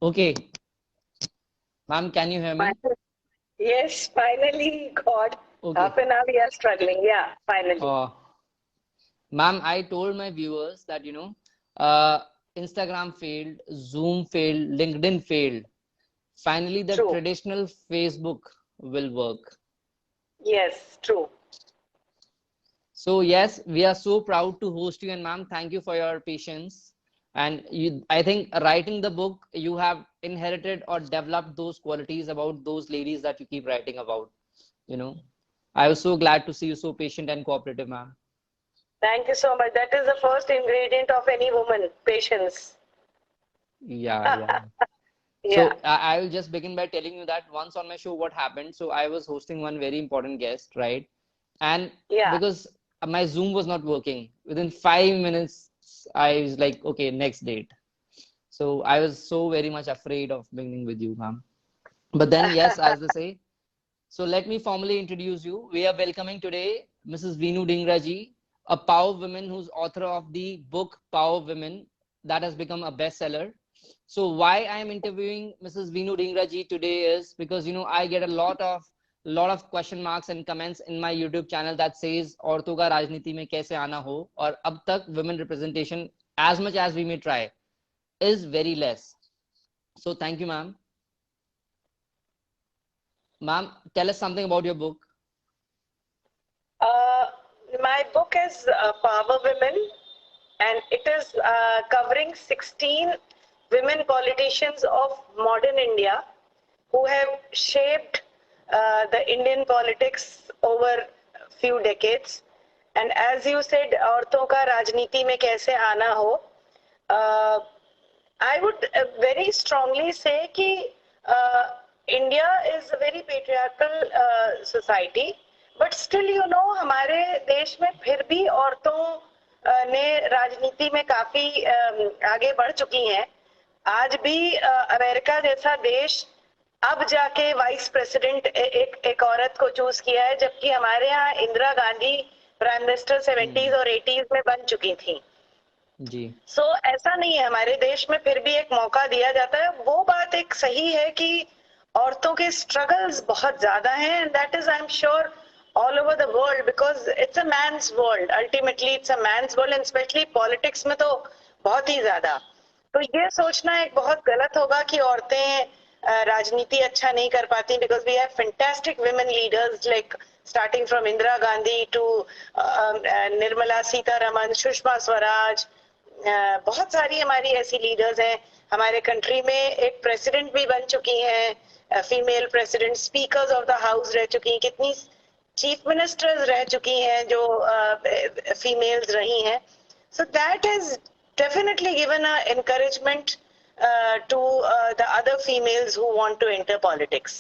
Okay, ma'am, can you hear me? Yes, finally, God. Okay. Half an hour we are struggling. Yeah, finally. Ma'am, I told my viewers that, uh, Instagram failed, Zoom failed, LinkedIn failed. Finally, the True. traditional Facebook will work. Yes, true. So yes, we are so proud to host you, and ma'am, thank you for your patience. And I think writing the book, you have inherited or developed those qualities about those ladies that you keep writing about. You know, I was so glad to see you so patient and cooperative, ma'am. Thank you so much. That is the first ingredient of any woman, patience. Yeah, yeah. Yeah, So I will just begin by telling you that once on my show, what happened. So I was hosting one very important guest, right? And yeah. because my Zoom was not working, within 5 minutes, I was like, okay, next date. So I was so very much afraid of beginning with you, ma'am. But then, yes, as they say, so let me formally introduce you. We are welcoming today Mrs. Veenu Dhingra ji, a power woman who's author of the book Power Women that has become a bestseller. So why I am interviewing Mrs. Veenu Dhingra ji today is because I get a lot of question marks and comments in my YouTube channel that says औरतों का राजनीति में कैसे आना हो और अब तक women representation as much as we may try is very less. So thank you, ma'am. Ma'am, tell us something about your book. Uh, my book is Power Women, and it is covering 16 women politicians of modern India who have shaped the Indian politics over a few decades. And as you said, औरतों का राजनीति में कैसे आना हो, I would very strongly say कि India is a very patriarchal society, but still हमारे देश में फिर भी औरतों ने राजनीति में काफी आगे बढ़ चुकी हैं. आज भी अमेरिका जैसा देश अब जाके वाइस प्रेसिडेंट एक औरत को चूज किया है, जबकि हमारे यहाँ Indira Gandhi prime minister 70s और 80s में बन चुकी थी. जी. ऐसा नहीं है, हमारे देश में फिर भी एक मौका दिया जाता है. वो बात एक सही है कि औरतों के स्ट्रगल्स बहुत ज्यादा हैं, and that is I am sure all over the world, because it's a man's world. Ultimately it's a man's world, and especially politics में तो बहुत ही ज्यादा. तो ये सोचना एक बहुत गलत होगा कि औरतें राजनीति अच्छा नहीं कर पाती, because we have fantastic women leaders, like starting from Indira Gandhi to Nirmala Sitharaman, Sushma Swaraj. बहुत सारी हमारी ऐसी लीडर्स हैं. हमारे कंट्री में एक प्रेसिडेंट भी बन चुकी हैं, female president, speakers of the house रह चुकी हैं, कितनी चीफ मिनिस्टर्स रह चुकी हैं जो फीमेल्स रही हैं. So that is definitely given a encouragement to the other females who want to enter politics.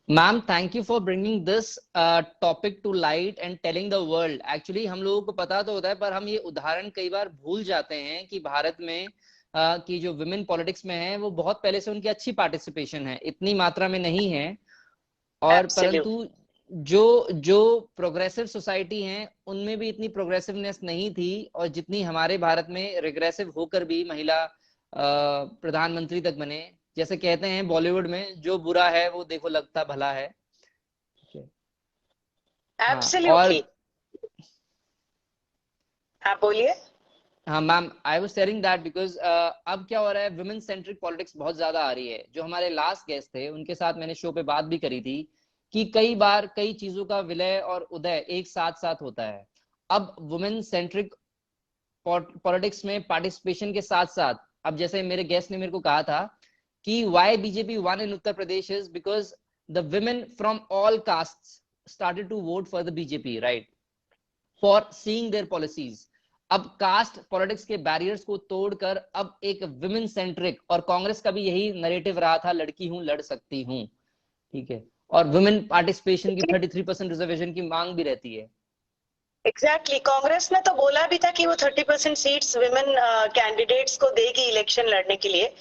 Ma'am, thank you for bringing this topic to light and telling the world. Actually, हम लोगों को पता तो होता है, पर हम ये उदाहरण कई बार भूल जाते हैं कि भारत में की जो विमेन पॉलिटिक्स में है वो बहुत पहले से उनकी अच्छी पार्टिसिपेशन है, इतनी मात्रा में नहीं है. और परंतु जो प्रोग्रेसिव सोसाइटी हैं उनमें भी इतनी प्रोग्रेसिवनेस नहीं थी, और जितनी हमारे भारत में रिग्रेसिव होकर भी महिला प्रधानमंत्री तक बने. जैसे कहते हैं बॉलीवुड में, जो बुरा है वो देखो लगता भला है. Absolutely. हाँ बोलिए. हाँ ma'am, I was telling that because अब क्या हो रहा है, वुमेन सेंट्रिक पॉलिटिक्स बहुत ज्यादा आ रही है. जो हमारे लास्ट गेस्ट थे उनके साथ मैंने शो पे बात भी करी थी कि कई बार कई चीजों का विलय और उदय एक साथ साथ होता है. अब वुमेन सेंट्रिक पॉलिटिक्स में पार्टिसिपेशन के साथ साथ, अब जैसे मेरे गेस्ट ने मेरे को कहा था कि why BJP one in Uttar Pradesh is because the women from all castes started to vote for the BJP, right, for seeing their policies. अब कास्ट पॉलिटिक्स के बैरियर्स को तोड़कर अब एक विमेन सेंट्रिक, और कांग्रेस का भी यही नैरेटिव रहा था, लड़की हूं लड़ सकती हूं, ठीक है, और वुमेन पार्टिसिपेशन की 33% रिजर्वेशन की मांग भी रहती है. एग्जैक्टली कांग्रेस ने तो बोला भी था कि वो 30% सीट्स विमेन कैंडिडेट्स को देगी इलेक्शन लड़ने के लिए.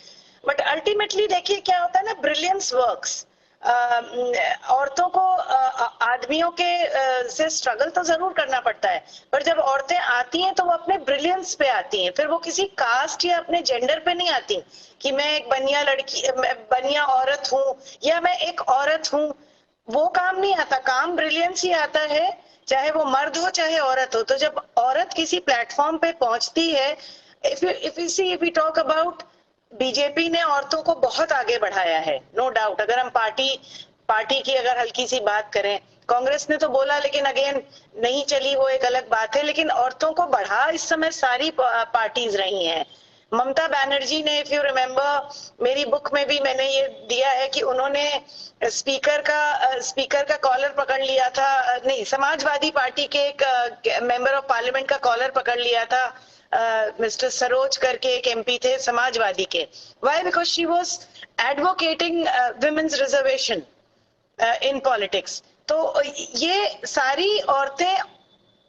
बट अल्टीमेटली देखिए क्या होता है ना, ब्रिलियंस वर्क्स. औरतों को आदमियों के से स्ट्रगल तो जरूर करना पड़ता है, पर जब औरतें आती हैं तो वो अपने ब्रिलियंस पे आती हैं, फिर वो किसी कास्ट या अपने जेंडर पे नहीं आती कि मैं एक बनिया लड़की, बनिया औरत हूँ या मैं एक औरत हूँ। वो काम नहीं आता, काम ब्रिलियंस ही आता है, चाहे वो मर्द हो चाहे औरत हो। तो जब औरत किसी प्लेटफॉर्म पे पहुंचती है, if you talk about, BJP ने औरतों को बहुत आगे बढ़ाया है, नो डाउट। अगर हम पार्टी की अगर हल्की सी बात करें, कांग्रेस ने तो बोला लेकिन अगेन नहीं चली, वो एक अलग बात है, लेकिन औरतों को बढ़ा इस समय सारी पार्टीज रही हैं। ममता बनर्जी ने, इफ यू रिमेम्बर, मेरी बुक में भी मैंने ये दिया है कि उन्होंने स्पीकर का कॉलर पकड़ लिया था, नहीं, समाजवादी पार्टी के एक मेंबर ऑफ पार्लियामेंट का कॉलर पकड़ लिया था, मिस्टर सरोज करके एक एमपी थे समाजवादी के। Why? Because she was advocating women's reservation in politics. तो ये सारी औरतें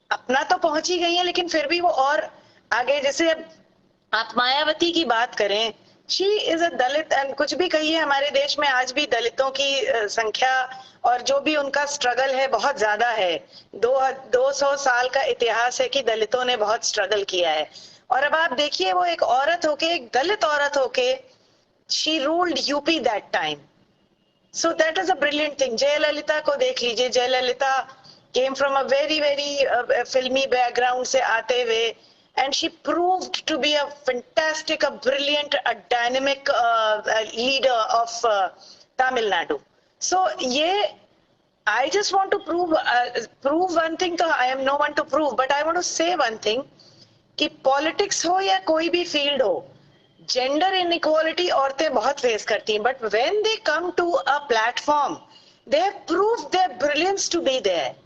अपना तो पहुंच ही गई हैं, लेकिन फिर भी वो और आगे, जैसे आप मायावती की बात करें, she is a Dalit, and कुछ भी कहिए, हमारे देश में आज भी दलितों की संख्या और जो भी उनका स्ट्रगल है बहुत ज्यादा है। 200 साल का इतिहास है कि दलितों ने बहुत स्ट्रगल किया है। और अब आप देखिए, वो एक औरत होके, एक दलित औरत होके, she ruled UP that time. So that is a brilliant thing. Jayalalithaa को देख लीजिए, Jayalalithaa came from a very very फिल्मी बैकग्राउंड से आते हुए, and she proved to be a fantastic, a brilliant, a dynamic leader of Tamil Nadu. So I just want to prove one thing. So I am no one to prove, but I want to say one thing कि politics हो या कोई भी field हो, gender inequality औरतें बहुत face करती हैं, but when they come to a platform, they have proved their brilliance to be there.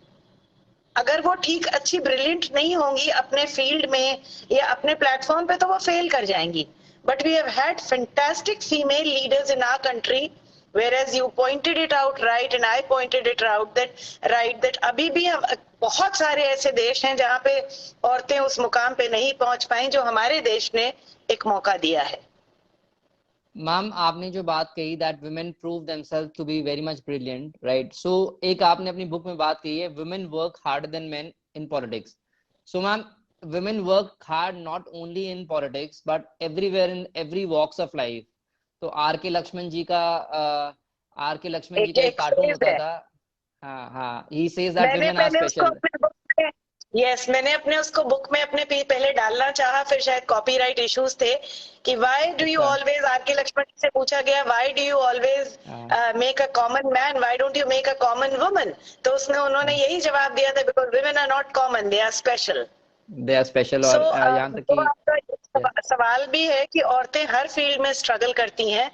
अगर वो ठीक अच्छी ब्रिलियंट नहीं होंगी अपने फील्ड में या अपने प्लेटफॉर्म पे, तो वो फेल कर जाएंगी। But we have had fantastic female leaders in our country, whereas you pointed it out right and I pointed it out that अभी भी हम बहुत सारे ऐसे देश हैं जहाँ पे औरतें उस मुकाम पे नहीं पहुंच पाई जो हमारे देश ने एक मौका दिया है। मैम, आपने जो बात कही that women prove themselves to be very much brilliant, right? So एक आपने अपनी बुक में बात कही है, women work harder than men in politics. So ma'am, women work hard not only in politics but everywhere in every walks of life. तो R K Laxman जी का एक कार्टून होता था। हाँ हाँ, he says that women are special. मैंने अपने उसको बुक में अपने पहले डालना चाहा, फिर शायद कॉपीराइट इश्यूज थे कि why do you always, R K Laxman से पूछा गया why do you always make a common man, why don't you make a common woman? तो उन्होंने यही जवाब दिया था, because women are not common, they are special. और यहाँ तक कि सवाल भी है कि औरतें हर फील्ड में स्ट्रगल करती हैं।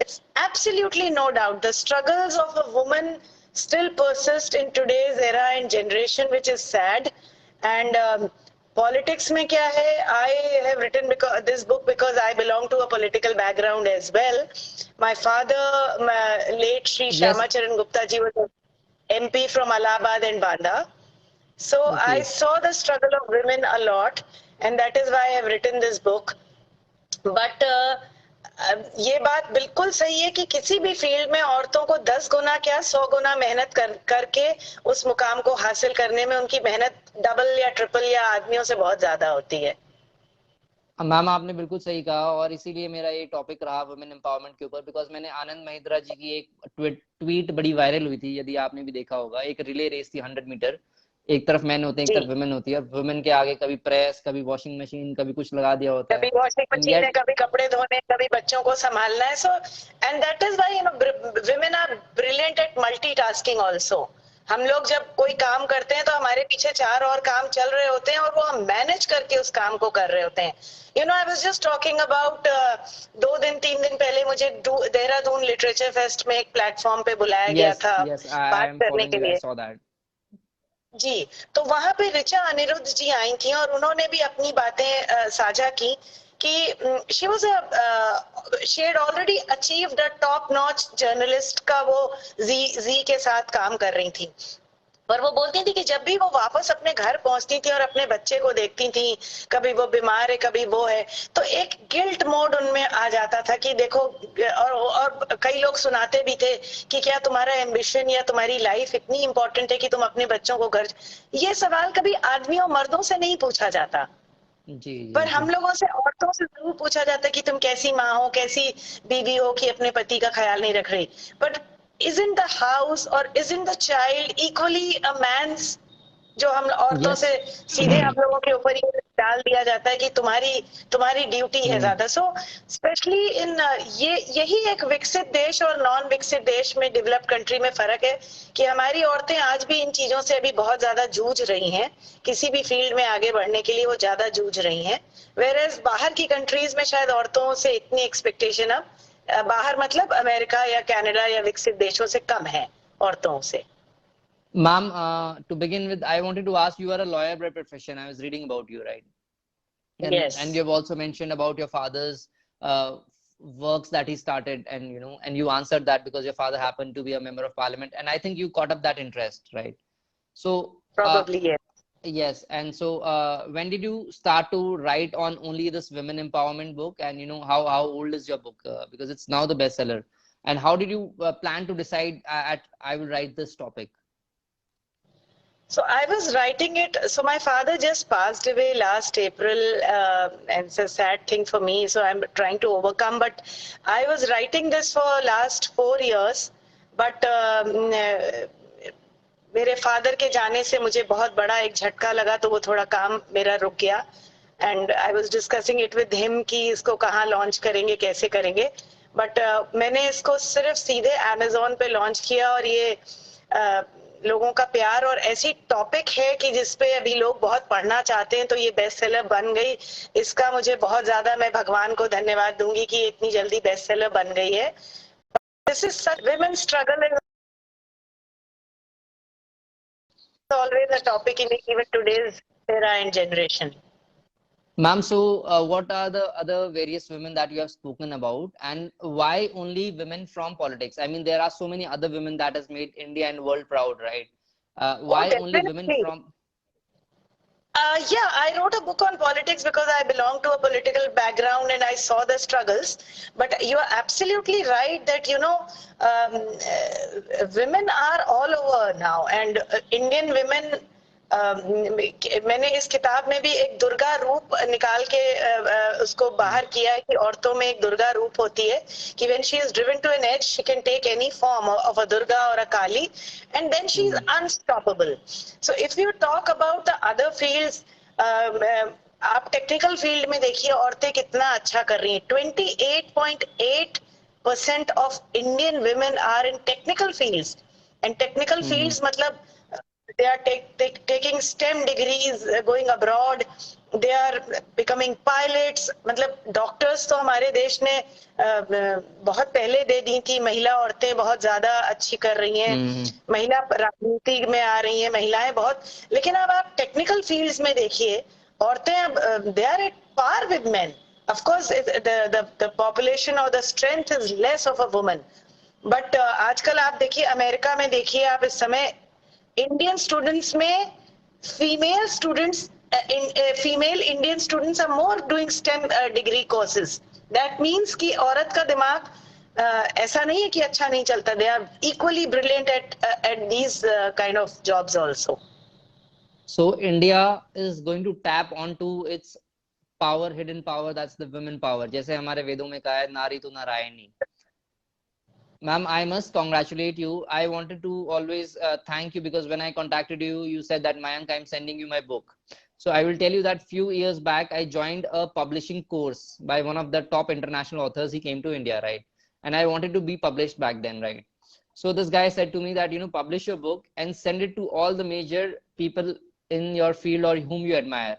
It's absolutely no doubt the struggles of a woman still persist in today's era and generation, which is sad. And politics में क्या है, I have written this book because I belong to a political background as well. My father, late Shri Shyama Charan Gupta ji, was MP from Allahabad and Banda. So I saw the struggle of women a lot, and that is why I have written this book. But ये बात बिल्कुल सही है कि किसी भी field में औरतों को 10 गुना क्या 100 गुना मेहनत करके उस मुकाम को हासिल करने में उनकी मेहनत डबल या ट्रिपल या आदमियों से बहुत ज्यादा होती है। मैम, आपने बिल्कुल सही कहा, और इसीलिए मेरा ये टॉपिक रहा वुमेन एम्पावरमेंट के ऊपर, बिकॉज मैंने आनंद महिंद्रा जी की एक ट्वीट बड़ी वायरल हुई थी, यदि आपने भी देखा होगा। एक रिले रेस थी 100 मीटर, एक तरफ मैन होते हैं, एक तरफ वुमेन होती है, और वुमेन के आगे कभी प्रेस, कभी वॉशिंग मशीन, कभी कुछ लगा दिया होता है, कभी वॉशिंग मशीन है, कभी कपड़े धोने, कभी बच्चों को संभालना है। So and that is why women are brilliant at multitasking also. हम लोग जब कोई काम करते हैं तो हमारे पीछे 4 और काम चल रहे होते हैं और वो हम मैनेज करके उस काम को कर रहे होते हैं। I was just talking about 3 दिन पहले मुझे देहरादून लिटरेचर फेस्ट में एक प्लेटफॉर्म पे बुलाया गया था बात करने के लिए जी। तो वहां पे ऋचा अनिरुद्ध जी आई थी और उन्होंने भी अपनी बातें साझा की कि she had already achieved a top notch journalist का वो जी के साथ काम कर रही थी। पर वो बोलती थी कि जब भी वो वापस अपने घर पहुंचती थी और अपने बच्चे को देखती थी, कभी वो बीमार है कभी वो है, तो एक गिल्ट मोड उनमें आ जाता था कि देखो, और कई लोग सुनाते भी थे कि क्या तुम्हारा एम्बिशन या तुम्हारी लाइफ इतनी इंपॉर्टेंट है कि तुम अपने बच्चों को घर, ये सवाल कभी आदमियों मर्दों से नहीं पूछा जाता, जी जी पर जी। हम लोगों से औरतों से जरूर पूछा जाता है कि तुम कैसी माँ हो, कैसी बीवी हो कि अपने पति का ख्याल नहीं रख रही। But isn't the house or isn't the child equally a man's? जो हम औरतों यस। से सीधे हम लोगों के ऊपर ये डाल दिया जाता है कि तुम्हारी तुम्हारी ड्यूटी है ज्यादा। सो स्पेशली इन ये यही एक विकसित देश और नॉन विकसित देश में, डेवलप्ड कंट्री में फर्क है कि हमारी औरतें आज भी इन चीजों से अभी बहुत ज्यादा जूझ रही हैं, किसी भी फील्ड में आगे बढ़ने के लिए वो ज्यादा जूझ रही हैं। वेयरएज बाहर की कंट्रीज में शायद औरतों से इतनी एक्सपेक्टेशन अब बाहर मतलब अमेरिका या कनाडा या विकसित देशों से कम है औरतों से। Ma'am, to begin with, I wanted to ask, you are a lawyer by profession. I was reading about you, right? And Yes. you've also mentioned about your father's works that he started, and and you answered that because your father happened to be a member of parliament, and I think you caught up that interest, right? So, Probably yes. yes, and so when did you start to write on only this women empowerment book, and how old is your book? Because it's now the bestseller. And how did you plan to decide at I will write this topic? So I was writing it. So my father just passed away last April, and it's a sad thing for me. So I'm trying to overcome. But I was writing this for last 4 years. But मेरे father के जाने से मुझे बहुत बड़ा एक झटका लगा, तो वो थोड़ा काम मेरा रुक गया। And I was discussing it with him कि इसको कहाँ लॉन्च करेंगे, कैसे करेंगे। बट मैंने इसको सिर्फ सीधे अमेज़न पे लॉन्च किया, और ये लोगों का प्यार और ऐसी टॉपिक है कि जिसपे अभी लोग बहुत पढ़ना चाहते हैं, तो ये बेस्ट सेलर बन गई। इसका मुझे बहुत ज्यादा, मैं भगवान को धन्यवाद दूंगी कि इतनी जल्दी बेस्ट सेलर बन गई है। This is such women struggle is always a topic in even today's era and generation. Ma'am, so what are the other various women that you have spoken about, and why only women from politics? I mean, there are so many other women that has made India and world proud, right? Oh, Why only women definitely. from? Yeah, I wrote a book on politics because I belong to a political background and I saw the struggles. But you are absolutely right that, women are all over now, and Indian women, मैंने इस किताब में भी एक दुर्गा रूप निकाल के उसको बाहर किया है कि औरतों में एक दुर्गा रूप होती है कि when she is driven to an edge she can take any form of a Durga or a Kali, and then she is unstoppable. So if you talk about the other fields, आप technical field में देखिए औरतें कितना अच्छा कर रही हैं। 28.8% of Indian women are in technical fields, and technical fields मतलब they are taking STEM degrees, going abroad, they are becoming pilots। मतलब डॉक्टर्स तो हमारे देश ने बहुत पहले दे दी थी। महिला औरतें बहुत ज्यादा अच्छी कर रही हैं, महिला राजनीति में आ रही हैं महिलाएं बहुत। लेकिन अब आप टेक्निकल फील्ड्स में देखिए औरतें अब they are at par with men. of course the population or the strength is less of a woman, but आजकल आप देखिए अमेरिका में देखिए आप इस समय इंडियन स्टूडेंट्स में female students female Indian students are more doing STEM degree courses. That means कि औरत का दिमाग ऐसा नहीं है कि अच्छा नहीं चलता, they are equally brilliant at these kind of jobs also. So India is going to tap onto its power, hidden power, that's the women power. जैसे हमारे वेदों में कहा है नारी तो Narayani. Ma'am, I must congratulate you. I wanted to always thank you because when I contacted you, you said that Mayank, I'm sending you my book. So I will tell you that few years back, I joined a publishing course by one of the top international authors. He came to India, right? And I wanted to be published back then, right? So this guy said to me that, publish your book and send it to all the major people in your field or whom you admire.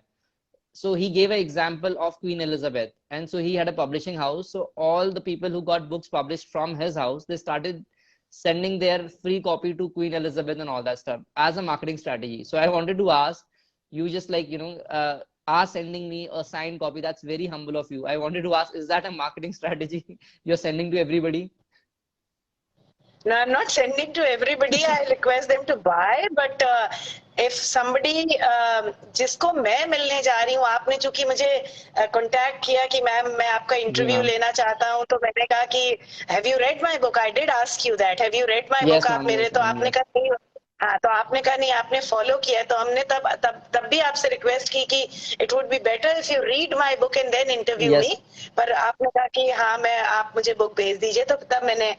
So he gave an example of Queen Elizabeth, and so he had a publishing house. So all the people who got books published from his house, they started sending their free copy to Queen Elizabeth and all that stuff as a marketing strategy. So I wanted to ask you, just like are sending me a signed copy. That's very humble of you. I wanted to ask, is that a marketing strategy you're sending to everybody? No, I'm not sending to everybody. I request them to buy, but if somebody जिसको मैं मिलने जा रही हूँ, आपने चूंकि मुझे contact किया कि मैम मैं आपका जी इंटरव्यू मैम। लेना चाहता हूँ, तो मैंने कहा कि have you read my book? I did ask you that, have you read my book? Yes आप मैम, मेरे, यस तो मैम, आपने यस। कहा नहीं। हाँ, तो आपने कहा नहीं, आपने फॉलो किया है, तो हमने तब तब तब भी आपसे रिक्वेस्ट की कि it would be better if you read my book and then interview yes. Me, पर आपने कहा कि हाँ मैं, आप मुझे बुक भेज दीजिए, तो तब मैंने,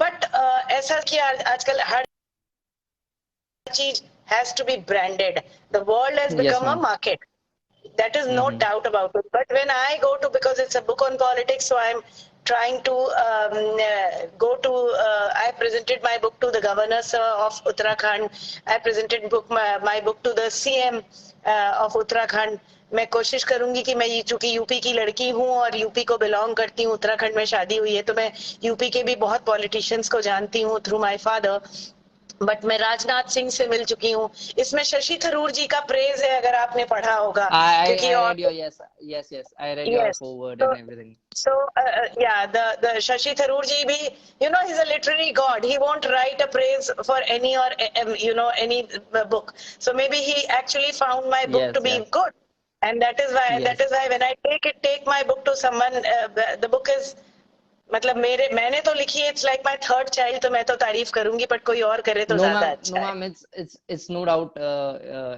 बट ऐसा कि आजकल हर चीज has to be branded. The world has yes become a ma'am. market. That is no hmm. doubt about it. But when I go to, because it's a book on politics, so I'm trying to go to, I presented my book to the governor of Uttarakhand. I presented my book to the CM of Uttarakhand. मैं कोशिश करूंगी कि मैं, चूंकि UP की लड़की हूँ और यूपी को बिलोंग करती हूँ, उत्तराखंड में शादी हुई है, तो मैं यूपी के भी बहुत पॉलिटिशियंस को जानती हूँ थ्रू माय फादर। बट मैं राजनाथ सिंह से मिल चुकी हूँ। इसमें शशि थरूर जी का प्रेज है, अगर आपने पढ़ा होगा, क्योंकि I और, read your, yes, yes, yes. I read your yes, forward तो and everything. so yeah, the Shashi Tharoor ji bhi, you know, he's a literary god. He won't write a praise for any, or you know, any book. So maybe he actually found my book to Yes, be yes, good, and that yes. is why when I take my book to someone, the book is, मतलब मेरे, मैंने तो लिखी है, it's like my third child, तो मैं तो तारीफ करूंगी, बट कोई और करे तो No, ज्यादा ma'am. No, अच्छा है। ma'am. It's no doubt.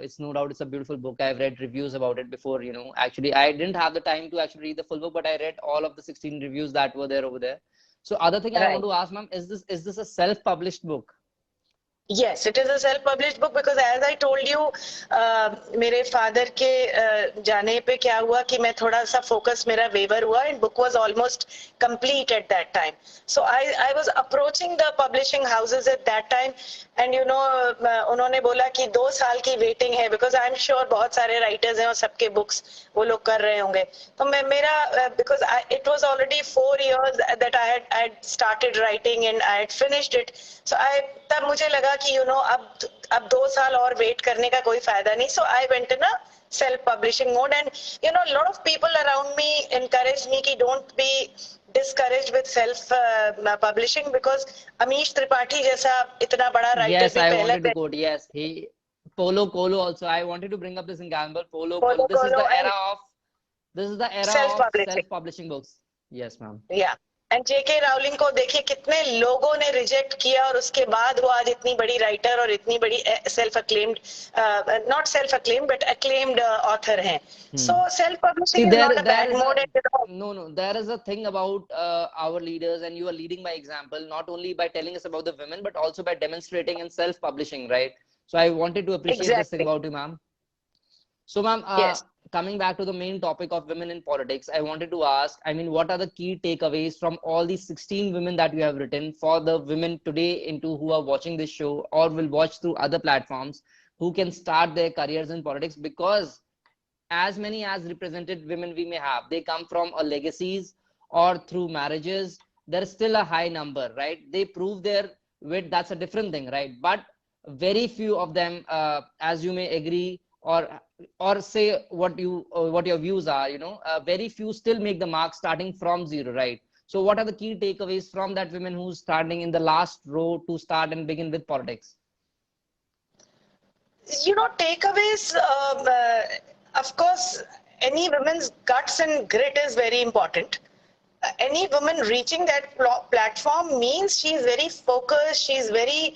It's no doubt. It's a beautiful book. I've read reviews about it before. Actually, I didn't have the time to actually read the full book, but I read all of the 16 reviews that were there over there. So, other thing I want right. to ask, ma'am, is this a self-published book? Yes, it is a self-published book because as I told you, मेरे father के जाने पे क्या हुआ कि मैं थोड़ा सा फोकस मेरा वेवर हुआ, and book was almost complete at that time. So I was approaching the publishing houses at that time, and you know, उन्होंने बोला कि 2 साल की वेटिंग है, because I'm sure बहुत सारे राइटर्स हैं और सबके बुक्स वो लोग कर रहे होंगे। तो मैं मेरा, because it was already 4 years that I had started writing and I had finished it. So तब मुझे लगा कि यू नो अब 2 साल और वेट करने का कोई फायदा नहीं। So I went in a self publishing mode, and you know lot of people around me encourage me कि don't be discouraged with self publishing, because Amish Tripathi जैसा इतना बड़ा राइटर Yes, भी I पहले wanted to quote. Yes, he Polo Colo also. I wanted to bring up this example. Polo Colo. follow follow and This is the era self of publishing, self-publishing books. Yes, ma'am. या and JK Rowling को देखिए कितने लोगों ने reject किया, और उसके बाद वो आज इतनी बड़ी राइटर और इतनी बड़ी self acclaimed, not self acclaimed but acclaimed author हैं। So self See, publishing is not a there bad is mode, a and no. There is a thing about our leaders, and you are leading by example, not only by telling us about the women, but also by demonstrating and self-publishing, right? So I wanted to appreciate this thing exactly, about you, ma'am. So, ma'am, yes. coming back to the main topic of women in politics, I wanted to ask, I mean, what are the key takeaways from all these 16 women that you have written for the women today into who are watching this show or will watch through other platforms who can start their careers in politics? Because as many as represented women we may have, they come from a legacies or through marriages. There's still a high number, right? They prove their wit. That's a different thing, right? But very few of them, as you may agree, or say what your views are, very few still make the mark starting from zero, right? So what are the key takeaways from that women who's starting in the last row to start and begin with politics? You know, takeaways, of course, any woman's guts and grit is very important. Any woman reaching that platform means she is very focused, she is very,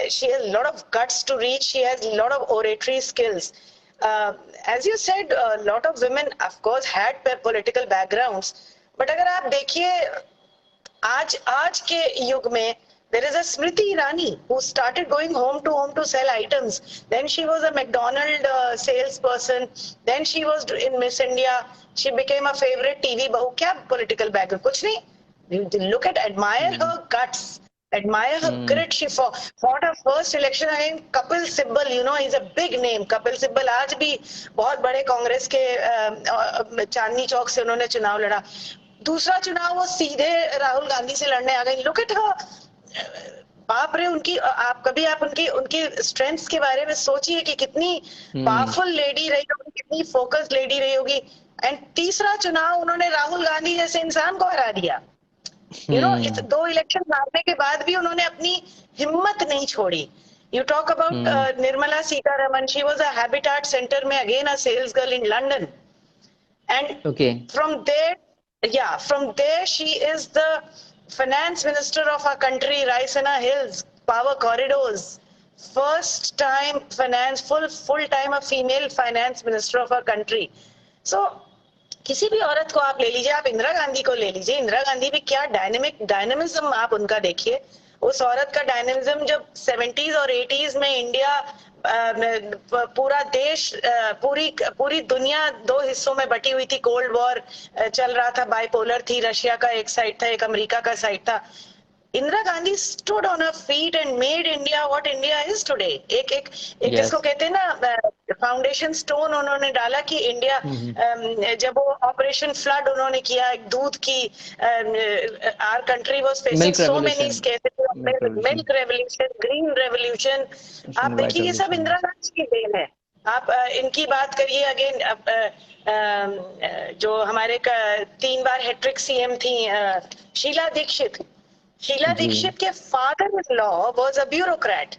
she has a lot of guts to reach, she has a lot of oratory skills. As you said, a lot of women, of course, had political backgrounds, but अगर आप देखिए आज के युग में, there is a Smriti Irani who started going home to sell items. Then she was a McDonald salesperson. Then she was in Miss India. She became a favorite TV bahu. क्या political background? कुछ नहीं. You look at, admire her guts, admire her grit. She fought her first election against Kapil Sibal. You know, he's a big name. Kapil Sibal आज भी बहुत बड़े कांग्रेस के चांदनी चौक से उन्होंने चुनाव लड़ा। दूसरा चुनाव वो सीधे राहुल गांधी से लड़ने आ गई। लुक एट हर, बाप रे, उनकी आप कभी आप उनकी उनकी स्ट्रेंथ्स के बारे में सोचिए कि कितनी पावरफुल लेडी रही होगी, कितनी फोकस्ड लेडी रही होगी। एंड तीसरा चुनाव उन्होंने राहुल गांधी जैसे इंसान को हरा दिया। यू नो, 2 इलेक्शन हारने के बाद भी उन्होंने अपनी हिम्मत नहीं छोड़ी. You talk about Nirmala Sitaraman. She was a Habitat Center में again a sales girl in London, and from there she is the finance minister of our country. Raisina Hills, Power Corridors, first time full time a female finance minister of our country. So किसी भी औरत को आप ले लीजिए, आप इंदिरा गांधी को ले लीजिए, इंदिरा गांधी भी क्या डायनेमिज्म आप उनका देखिए. उस औरत का डायनेमिज्म जब 70s और 80s में इंडिया, पूरा देश, पूरी दुनिया 2 हिस्सों में बटी हुई थी, कोल्ड वॉर चल रहा था, बाइपोलर थी, रशिया का एक साइड था, एक अमेरिका का साइड था. Indira Gandhi stood on her feet and made India what India is today. एक जिसको कहते हैं ना, फाउंडेशन स्टोन उन्होंने डाला कि इंडिया, जब वो ऑपरेशन फ्लड उन्होंने किया, दूध की, our country was facing so many scarcity, milk revolution, green revolution. आप देखिए ये सब इंदिरा गांधी की देन है. आप इनकी बात करिए अगेन, जो हमारे 3 बार हैट्रिक सीएम थी, शीला दीक्षित. शीला दीक्षित के father in law was a bureaucrat.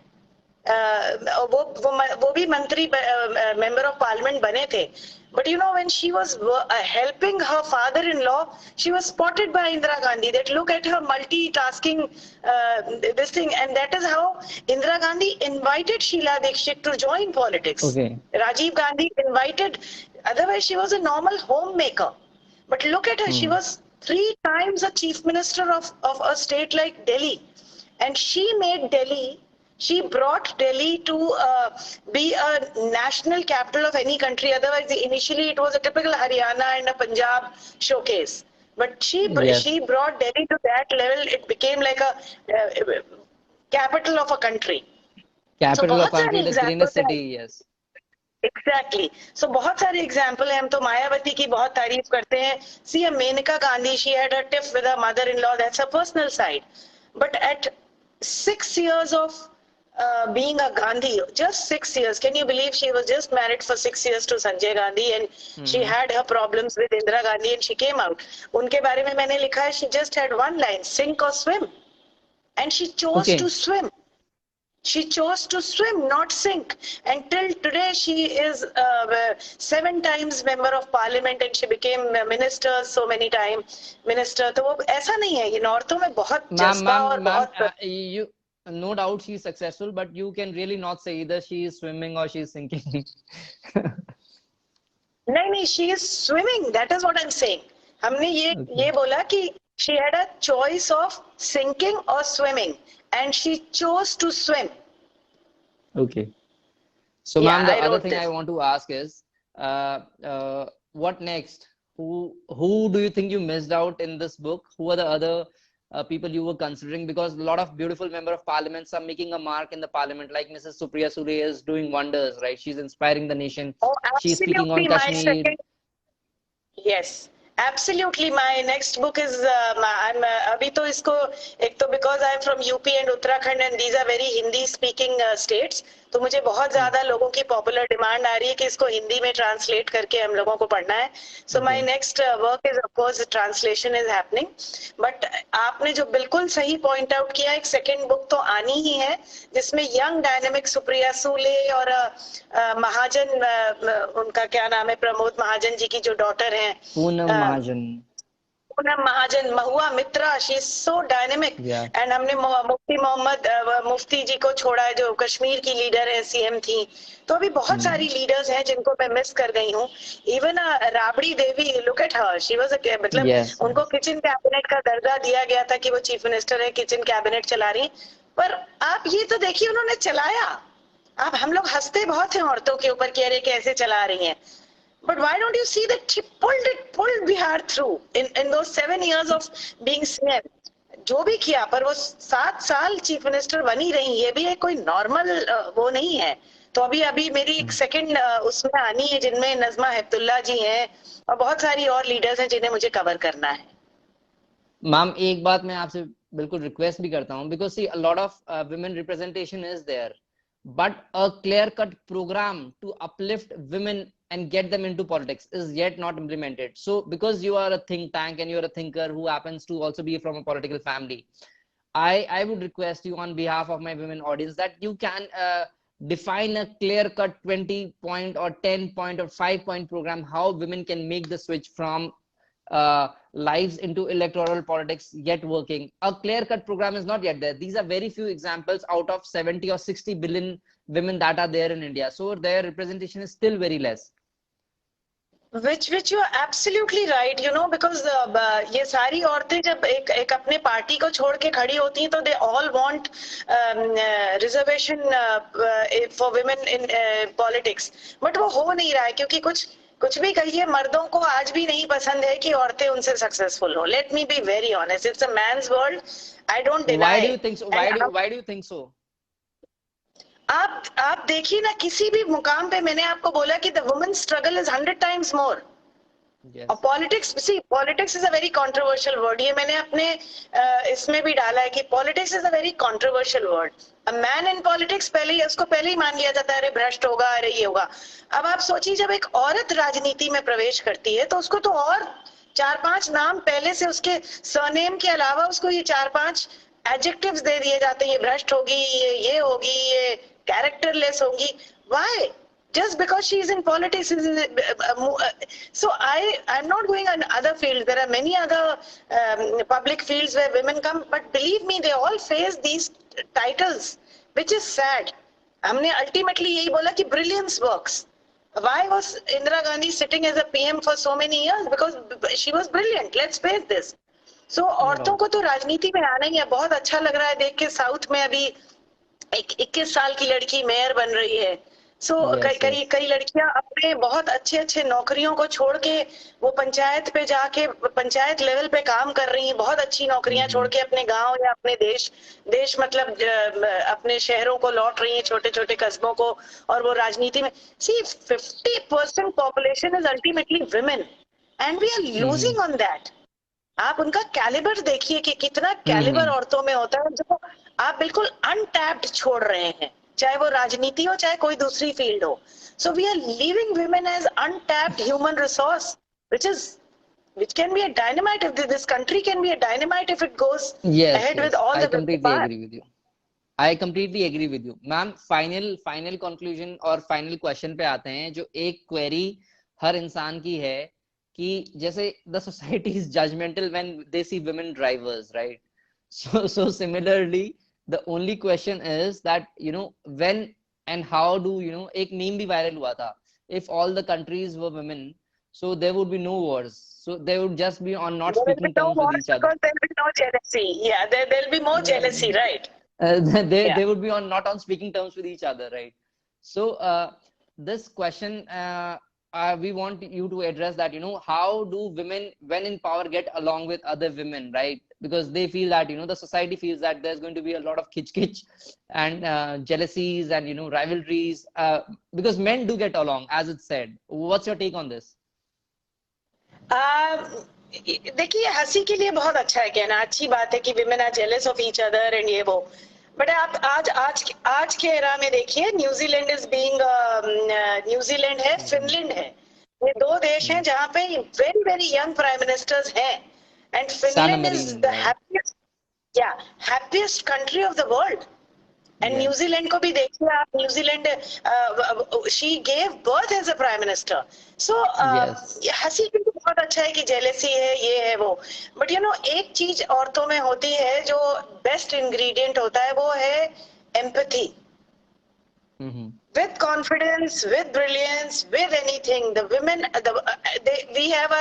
वो भी मंत्री, मेंबर ऑफ पार्लियामेंट बने थे. But you know, when she was helping her father-in-law, she was spotted by Indira Gandhi. That look at her multitasking, this thing, and that is how Indira Gandhi invited Sheila Dikshit to join politics. Rajiv Gandhi invited. Otherwise, she was a normal homemaker. But look at her; she was 3 times a chief minister of a state like Delhi, and she made Delhi. She brought Delhi to be a national capital of any country. Otherwise, initially it was a typical Haryana and a Punjab showcase. But she brought Delhi to that level. It became like a capital of a country. Capital of a country, the greenest city, yes. Exactly. So बहुत सारे example हैं. हम तो मायावती की बहुत तारीफ करते हैं. See, Menaka Gandhi, she had a tiff with her mother-in-law. That's her personal side. But at 6 years of being a Gandhi, just 6 years. Can you believe she was just married for 6 years to Sanjay Gandhi, and she had her problems with Indira Gandhi and she came out. उनके बारे में मैंने लिखा है, she just had one line, sink or swim, and she chose to swim. She chose to swim, not sink. And till today, she is 7 times member of parliament, and she became a minister so many times. Minister, तो वो ऐसा नहीं है. ये औरतों में बहुत जज्बा और बहुत. No doubt she is successful, but you can really not say either she is swimming or she is sinking. नहीं, she is swimming. That is what I'm saying. हमने ये बोला कि she had a choice of sinking or swimming, and she chose to swim. Okay. So, ma'am, the other thing I want to ask is, what next? Who do you think you missed out in this book? Who are the other people you were considering? Because a lot of beautiful member of parliaments are making a mark in the parliament, like Mrs. Supriya Sule is doing wonders, right? She's inspiring the nation. Oh, she's speaking on Kashmir. Yes, absolutely. My next book is I'm अभी तो इसको, एक तो because I'm from UP and Uttarakhand and these are very Hindi speaking states, तो मुझे बहुत ज्यादा लोगों की पॉपुलर डिमांड आ रही है कि इसको हिंदी में ट्रांसलेट करके हम लोगों को पढ़ना है. So my next work is of course translation is happening. But आपने जो बिल्कुल सही पॉइंट आउट किया, एक सेकंड बुक तो आनी ही है जिसमें यंग डायनेमिक सुप्रिया सूले और महाजन, उनका क्या नाम है, प्रमोद महाजन जी की जो डॉटर है, Poonam Mahajan, Mahua Moitra, she is so dynamic. And हमने मुफ्ती मोहम्मद मुफ्ती जी को छोड़ा है जो कश्मीर की लीडर है, सीएम थी. तो अभी बहुत सारी लीडर्स हैं जिनको मैं मिस कर गई हूँ. Even Rabri Devi, look at her, she was मतलब उनको किचन कैबिनेट का दर्जा दिया गया था कि वो चीफ मिनिस्टर है, किचन कैबिनेट चला रही. पर आप ये तो देखिए उन्होंने चलाया. आप हम लोग हंसते बहुत हैं औरतों के ऊपर कि अरे कैसे चला रही हैं. But why don't you see that she pulled Bihar through in those 7 years of being CM? जो भी किया, पर वो 7 साल चीफ मिनिस्टर बनी रही. ये भी है कोई नॉर्मल वो नहीं है. तो अभी मेरी एक सेकंड उसमें आनी है जिनमें नजमा हेप्तुल्ला जी हैं और बहुत सारी और लीडर्स हैं जिन्हें मुझे कवर करना है. मैम, एक बात मैं आपसे बिल्कुल रिक्वेस्ट भी करता हूँ, because see a lot of women representation is there, but a clear cut program to uplift women and get them into politics is yet not implemented. So because you are a think tank and you're a thinker who happens to also be from a political family, I would request you on behalf of my women audience that you can define a clear-cut 20-point or 10-point or 5-point program how women can make the switch from lives into electoral politics yet working. A clear-cut program is not yet there. These are very few examples out of 70 or 60 billion women that are there in India. So their representation is still very less. Which you are absolutely right, you know, because ये सारी औरतें जब एक अपने party को छोड़ के खड़ी होती हैं तो they all want reservation for women in politics, but वो हो नहीं रहा है क्योंकि कुछ भी कहिए मर्दों को आज भी नहीं पसंद है कि औरतें उनसे सक्सेसफुल हो. Let me be very honest, it's a man's world. I don't deny. Why do you think so? Why do you think so? आप देखिए ना, किसी भी मुकाम पे मैंने आपको बोला कि the women struggle is 100 times more. और politics is a very controversial word. ये मैंने अपने इसमें भी डाला है कि politics is a very controversial word. A man in politics उसको पहले ही मान लिया जाता है, अरे भ्रष्ट होगा, अरे ये होगा. अब आप सोचिए जब एक औरत राजनीति में प्रवेश करती है तो उसको तो और 4-5 नाम पहले से, उसके सरनेम के अलावा उसको ये 4-5 एडजेक्टिव्स दे दिए जाते हैं. ये भ्रष्ट होगी, ये होगी, ये characterless होगी. Why? Just because she is in politics. So I'm not going on other fields. There are many other public fields where women come, but believe me, they all face these titles, which is sad. हमने ultimately यही बोला कि brilliance works. Why was Indira Gandhi sitting as a PM for so many years? Because she was brilliant. Let's face this. So औरतों को तो राजनीति में आना ही है. बहुत अच्छा लग रहा है देख के साउथ में अभी 21 साल की लड़की मेयर बन रही है. सो कई लड़कियां अपने बहुत अच्छे नौकरियों को छोड़ के वो पंचायत पे जाके पंचायत लेवल पे काम कर रही हैं. बहुत अच्छी नौकरियां छोड़ के अपने गांव या अपने देश मतलब अपने शहरों को लौट रही हैं, छोटे छोटे कस्बों को, और वो राजनीति में. See 50% population is ultimately women and we are losing on that. आप उनका कैलिबर देखिए कि कितना कैलिबर औरतों में होता है जो आप बिल्कुल अनटैप्ड छोड़ रहे हैं, चाहे वो राजनीति हो चाहे कोई दूसरी फील्ड हो. So we are leaving women as untapped human resource, which can be a dynamite. If this country can be a dynamite if it goes ahead with all the. I completely agree with you. I completely agree with you, ma'am. Final conclusion और final question पे आते हैं. जो एक query हर इंसान की है कि जैसे the society is judgmental when they see women drivers, right? So similarly, the only question is that, you know, when and how do, you know, एक meme भी viral हुआ था, if all the countries were women, so there would be no wars, so they would just be on not speaking terms with each other. There will be no jealousy. Yeah, there'll be more jealousy, right? They would be not on speaking terms with each other, right? So this question we want you to address that, you know, how do women when in power get along with other women, right? Because they feel that, you know, the society feels that there's going to be a lot of kitch and jealousies and, you know, rivalries, because men do get along, as it's said. What's your take on this? देखिए, हंसी के लिए बहुत अच्छा है कहना, अच्छी बात है कि women are jealous of each other and ये वो. बट आप आज के एरा में देखिए, न्यूजीलैंड इज बीइंग न्यूजीलैंड है, फिनलैंड है. ये दो देश हैं जहाँ पे very very young prime ministers हैं. And Finland is the happiest country of the world. And New Zealand को भी देखिए आप, New Zealand she gave birth as a prime minister. So हंसी के लिए बहुत अच्छा है कि जेलेसी है, ये है वो. But you know, एक चीज औरतों में होती है जो बेस्ट इंग्रेडिएंट होता है, वो है empathy. With confidence, with brilliance, with anything, the women, we have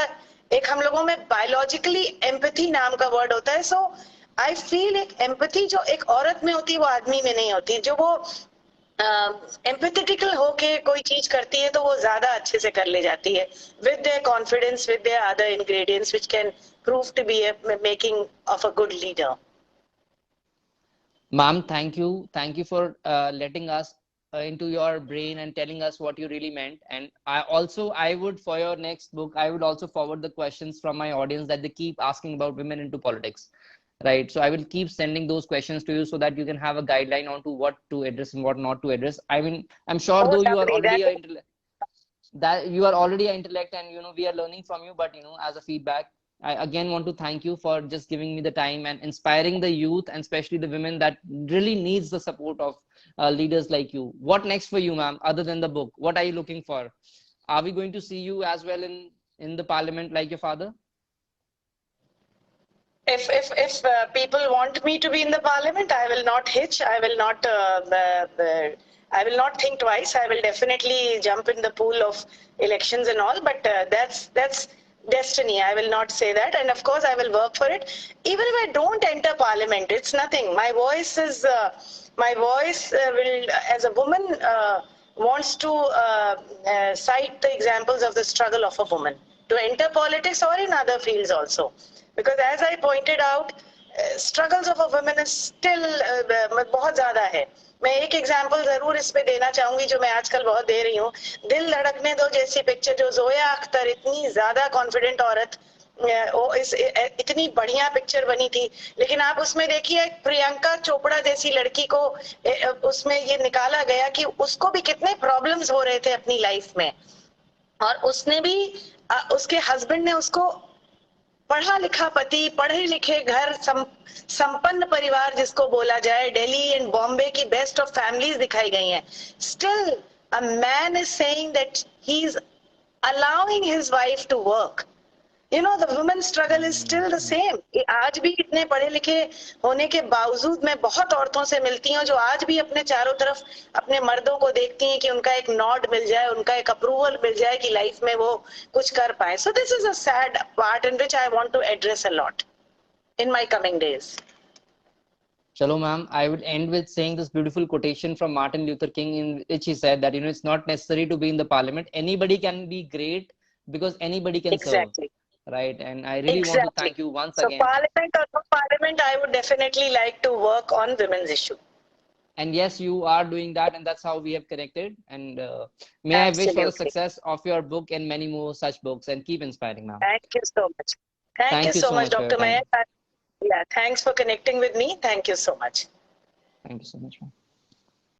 एक हम लोगों में बायोलॉजिकली एम्पैथी नाम का वर्ड होता है. सो आई फील एक एम्पैथी जो एक औरत में होती है वो आदमी में नहीं होती. जो वो एम्पैथेटिकल होके कोई चीज करती है तो वो ज्यादा अच्छे से कर ले जाती है, with their confidence, with their other ingredients which can prove to be making of a good leader. Ma'am, thank you for letting us into your brain and telling us what you really meant. And I would, for your next book, I would also forward the questions from my audience that they keep asking about women into politics, right? So I will keep sending those questions to you so that you can have a guideline on to what to address and what not to address. I mean, I'm sure though you are already that you are already an intellect, and we are learning from you, but as a feedback, I again want to thank you for just giving me the time and inspiring the youth, and especially the women that really needs the support of leaders like you. What next for you, ma'am, other than the book? What are you looking for? Are we going to see you as well in the parliament like your father? If people want me to be in the parliament, I will not hitch. I will not. I will not think twice. I will definitely jump in the pool of elections and all. But that's destiny. I will not say that. And of course, I will work for it. Even if I don't enter parliament, it's nothing. My voice is. My voice will, as a woman, wants to cite the examples of the struggle of a woman to enter politics or in other fields also. Because as I pointed out, struggles of a woman is still बहुत ज़्यादा है. मैं एक example जरूर इस पे देना चाहूंगी जो मैं आजकल बहुत दे रही हूँ. दिल धड़कने दो जैसी पिक्चर, जो जोया अख्तर, इतनी ज्यादा कॉन्फिडेंट औरत, इतनी बढ़िया पिक्चर बनी थी, लेकिन आप उसमें देखिए प्रियंका चोपड़ा जैसी लड़की को उसमें ये निकाला गया कि उसको भी कितने प्रॉब्लम्स हो रहे थे अपनी लाइफ में, और उसने भी उसके हस्बैंड ने उसको पढ़ा लिखा पति, पढ़े लिखे घर, संपन्न परिवार जिसको बोला जाए, दिल्ली एंड बॉम्बे की बेस्ट ऑफ फैमिलीज दिखाई गई हैं. Still a man is saying that he is allowing his wife to work. the women struggle is still the same. आज भी इतने पढ़े लिखे होने के बावजूद मैं बहुत औरतों से मिलती हूँ जो आज भी अपने चारों तरफ अपने मर्दों को देखती हैं कि उनका एक नॉड मिल जाए, उनका एक अप्रूवल मिल जाए कि लाइफ में वो कुछ कर पाए. So this is a sad part in which I want to address a lot in my coming days. Chalo, ma'am, I would end with saying this beautiful quotation from Martin Luther King, in which he said that, it's not necessary to be in the parliament. Anybody can be great because anybody can Exactly. serve. Right. And I really want to thank you once again. So parliament or no parliament, I would definitely like to work on women's issue. And yes, you are doing that, and that's how we have connected. And may I wish for the success of your book and many more such books, and keep inspiring, ma'am. Thank you so much. Thank you so much, Dr. Mayak. Yeah, thanks for connecting with me. Thank you so much. Thank you so much, ma'am.